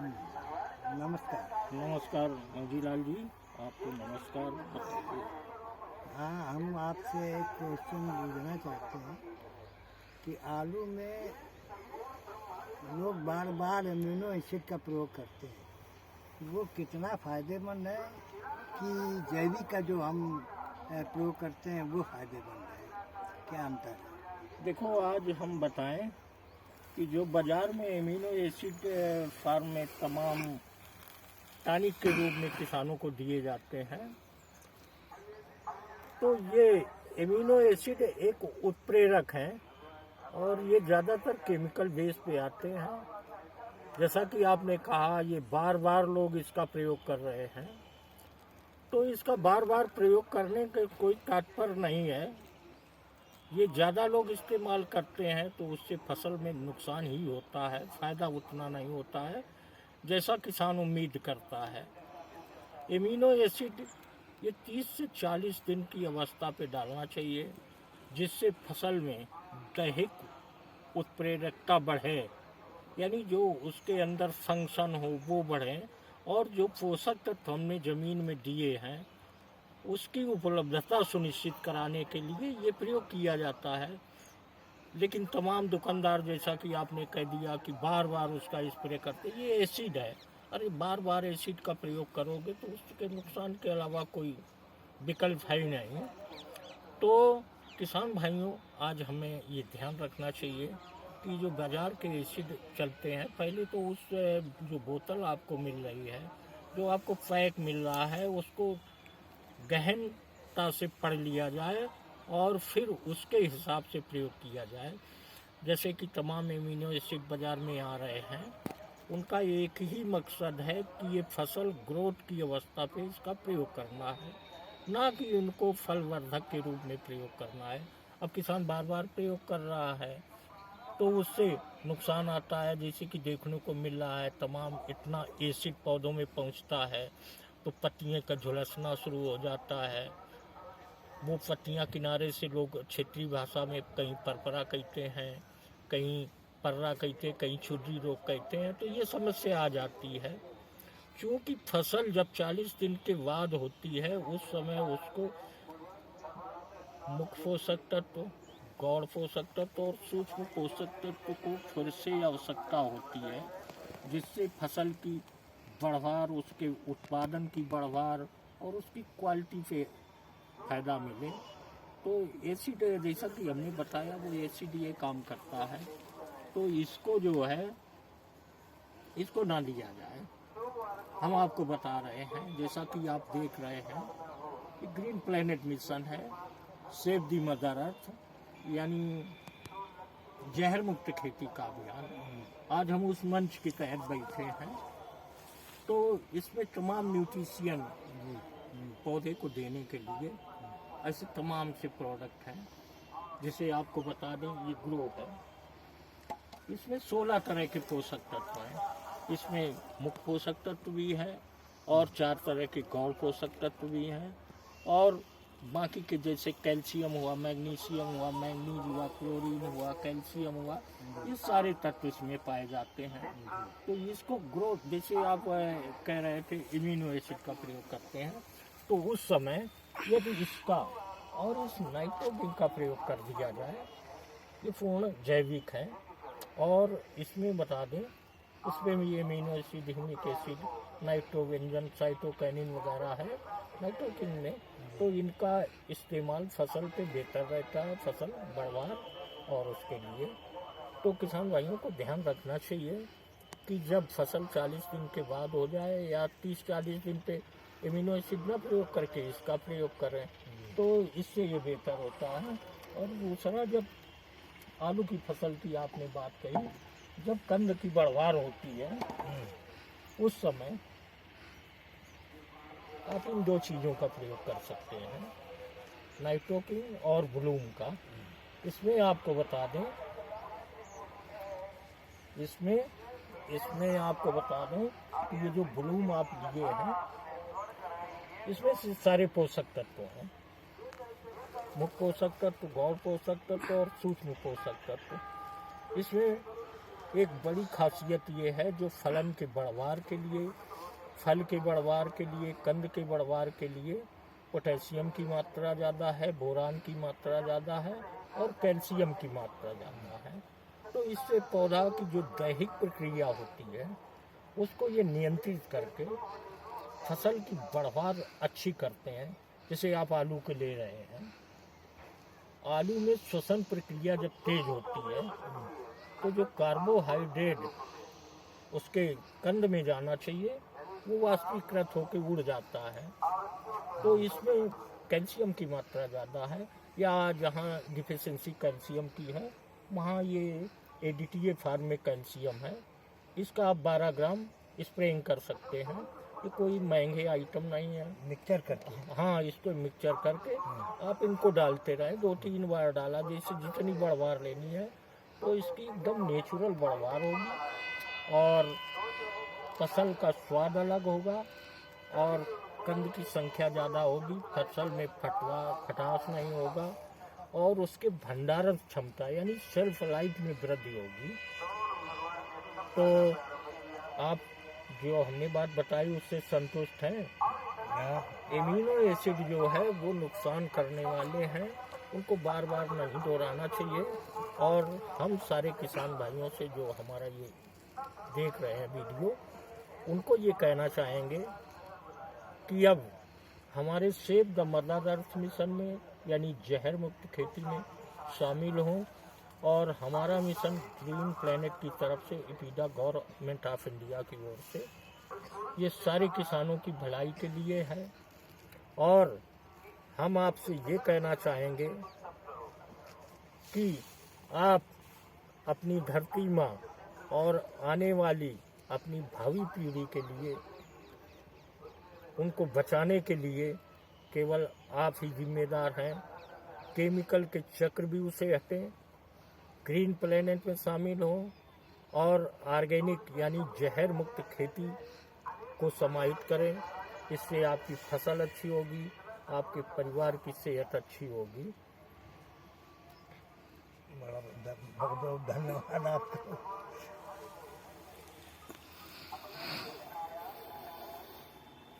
नमस्कार। नमस्कार मोजीलाल जी, आपको नमस्कार। बताइए। हाँ, हम आपसे एक क्वेश्चन पूछना चाहते हैं कि आलू में लोग बार बार अमीनो एसिड का प्रयोग करते हैं, वो कितना फ़ायदेमंद है कि जैविक का जो हम प्रयोग करते हैं वो फ़ायदेमंद है, क्या अंतर है? देखो, आज हम बताएं कि जो बाजार में एमिनो एसिड फार्म में तमाम टॉनिक के रूप में किसानों को दिए जाते हैं, तो ये एमिनो एसिड एक उत्प्रेरक है और ये ज़्यादातर केमिकल बेस पे आते हैं। जैसा कि आपने कहा, ये बार बार लोग इसका प्रयोग कर रहे हैं, तो इसका बार बार प्रयोग करने का कोई तात्पर्य नहीं है। ये ज़्यादा लोग इस्तेमाल करते हैं तो उससे फसल में नुकसान ही होता है, फ़ायदा उतना नहीं होता है जैसा किसान उम्मीद करता है। एमिनो एसिड ये 30 से 40 दिन की अवस्था पे डालना चाहिए, जिससे फसल में दैहिक उत्प्रेरकता बढ़े, यानी जो उसके अंदर फंक्शन हो वो बढ़े, और जो पोषक तत्व हमने ज़मीन में दिए हैं उसकी उपलब्धता सुनिश्चित कराने के लिए ये प्रयोग किया जाता है। लेकिन तमाम दुकानदार, जैसा कि आपने कह दिया कि बार बार उसका स्प्रे करते, ये एसिड है। अरे बार बार एसिड का प्रयोग करोगे तो उसके नुकसान के अलावा कोई विकल्प है ही नहीं। तो किसान भाइयों, आज हमें ये ध्यान रखना चाहिए कि जो बाज़ार के एसिड चलते हैं, पहले तो उस जो बोतल आपको मिल रही है, जो आपको पैक मिल रहा है, उसको गहनता से पढ़ लिया जाए और फिर उसके हिसाब से प्रयोग किया जाए। जैसे कि तमाम एमिनो एसिड बाज़ार में आ रहे हैं, उनका एक ही मकसद है कि ये फसल ग्रोथ की अवस्था पे इसका प्रयोग करना है, ना कि उनको फलवर्धक के रूप में प्रयोग करना है। अब किसान बार बार प्रयोग कर रहा है तो उससे नुकसान आता है, जैसे कि देखने को मिल रहा है, तमाम इतना एसिड पौधों में पहुंचता है तो पत्तियां का झुलसना शुरू हो जाता है। वो पत्तियां किनारे से लोग क्षेत्रीय भाषा में कहीं परपरा कहते हैं, कहीं पर्रा कहते, कहीं छुर्री रोग कहते हैं, तो ये समस्या आ जाती है। क्योंकि फसल जब 40 दिन के बाद होती है, उस समय उसको मुख्य पोषक तत्व, गौण पोषक तत्व और सूक्ष्म पोषक तत्व को फिर से आवश्यकता होती है, जिससे फसल की बढ़वार, उसके उत्पादन की बढ़वार और उसकी क्वालिटी पे फायदा मिले। तो एसिड, जैसा कि हमने बताया, वो एसिड ये काम करता है, तो इसको जो है, इसको ना लिया जाए। हम आपको बता रहे हैं, जैसा कि आप देख रहे हैं कि ग्रीन प्लेनेट मिशन है, सेव दी मदर अर्थ, यानी जहर मुक्त खेती का अभियान। आज हम उस मंच के तहत बैठे हैं, तो इसमें तमाम न्यूट्रिशियन पौधे को देने के लिए ऐसे तमाम से प्रोडक्ट हैं। जिसे आपको बता दें, ये ग्रो है, इसमें 16 तरह के पोषक तत्व हैं। इसमें मुख्य पोषक तत्व भी है और 4 तरह के गौण पोषक तत्व भी हैं, और बाकी के जैसे कैल्शियम हुआ, मैग्नीशियम हुआ, मैंगनीज हुआ, क्लोरीन हुआ, कैल्शियम हुआ, ये सारे तत्व इसमें पाए जाते हैं। तो इसको ग्रोथ, जैसे आप कह रहे थे इम्यूनो एसिड का प्रयोग करते हैं, तो उस समय यदि इसका और इस नाइट्रोजन का प्रयोग कर दिया जाए, ये पूर्ण जैविक है। और इसमें बता दें, इसमें भी amino acid, humic acid, नाइट्रोबेंजन, cytokinin वगैरह है नाइट्रोजन में, तो इनका इस्तेमाल फसल पे बेहतर रहता है, फसल बढ़वार और उसके लिए। तो किसान भाइयों को ध्यान रखना चाहिए कि जब फसल 40 दिन के बाद हो जाए या 30-40 दिन पे एमिनो एसिड ना प्रयोग करके इसका प्रयोग करें, तो इससे ये बेहतर होता है। और दूसरा, जब आलू की फसल की आपने बात कही, जब कंद की बढ़वार होती है, उस समय आप इन 2 चीज़ों का प्रयोग कर सकते हैं, नाइट्रोकिन और ब्लूम का। इसमें आपको बता दें, इसमें इसमें आपको बता दें कि ये जो ब्लूम आप लिए हैं, इसमें से सारे पोषक तत्व हैं, मुख्य पोषक तत्व, गौण पोषक तत्व और सूक्ष्म पोषक तत्व। इसमें एक बड़ी खासियत ये है जो फलन के बढ़वार के लिए, फल के बढ़वार के लिए, कंद के बढ़वार के लिए पोटेशियम की मात्रा ज़्यादा है, बोरान की मात्रा ज़्यादा है और कैल्शियम की मात्रा ज़्यादा है। तो इससे पौधा की जो दैहिक प्रक्रिया होती है उसको ये नियंत्रित करके फसल की बढ़वार अच्छी करते हैं। जैसे आप आलू के ले रहे हैं, आलू में श्वसन प्रक्रिया जब तेज होती है तो जो कार्बोहाइड्रेट उसके कंद में जाना चाहिए वो वाष्पीकृत होकर उड़ जाता है। तो इसमें कैल्शियम की मात्रा ज़्यादा है, या जहाँ डिफिशिएंसी कैल्शियम की है वहाँ ये एडीटीए फार्म में कैल्शियम है। इसका आप 12 ग्राम स्प्रेइंग कर सकते हैं। ये कोई महंगे आइटम नहीं है। मिक्सचर करके हाँ, इसको मिक्सचर करके आप इनको डालते रहें, 2-3 बार डाला, जैसे जितनी बढ़वार लेनी है तो इसकी एकदम नेचुरल बढ़वार होगी और फसल का स्वाद अलग होगा और कंद की संख्या ज़्यादा होगी, फसल में खटास नहीं होगा और उसके भंडारण क्षमता यानी शेल्फ लाइफ में वृद्धि होगी। तो आप जो हमने बात बताई उससे संतुष्ट हैं? एमिनो एसिड जो है वो नुकसान करने वाले हैं, उनको बार बार नहीं दोहराना चाहिए। और हम सारे किसान भाइयों से जो हमारा ये देख रहे हैं वीडियो, उनको ये कहना चाहेंगे कि अब हमारे save the mother earth mission में यानी जहर मुक्त खेती में शामिल हों और हमारा मिशन ग्रीन प्लेनेट की तरफ से इपीडा गवर्नमेंट ऑफ इंडिया की ओर से ये सारे किसानों की भलाई के लिए है। और हम आपसे ये कहना चाहेंगे कि आप अपनी धरती माँ और आने वाली अपनी भावी पीढ़ी के लिए, उनको बचाने के लिए केवल आप ही जिम्मेदार हैं। केमिकल के चक्र भी उसे हटें, ग्रीन प्लेनेट में शामिल हों और ऑर्गेनिक यानी जहर मुक्त खेती को समाहित करें। इससे आपकी फसल अच्छी होगी, आपके परिवार की सेहत अच्छी होगी। बहुत बहुत धन्यवाद आपको।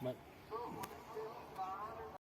मैं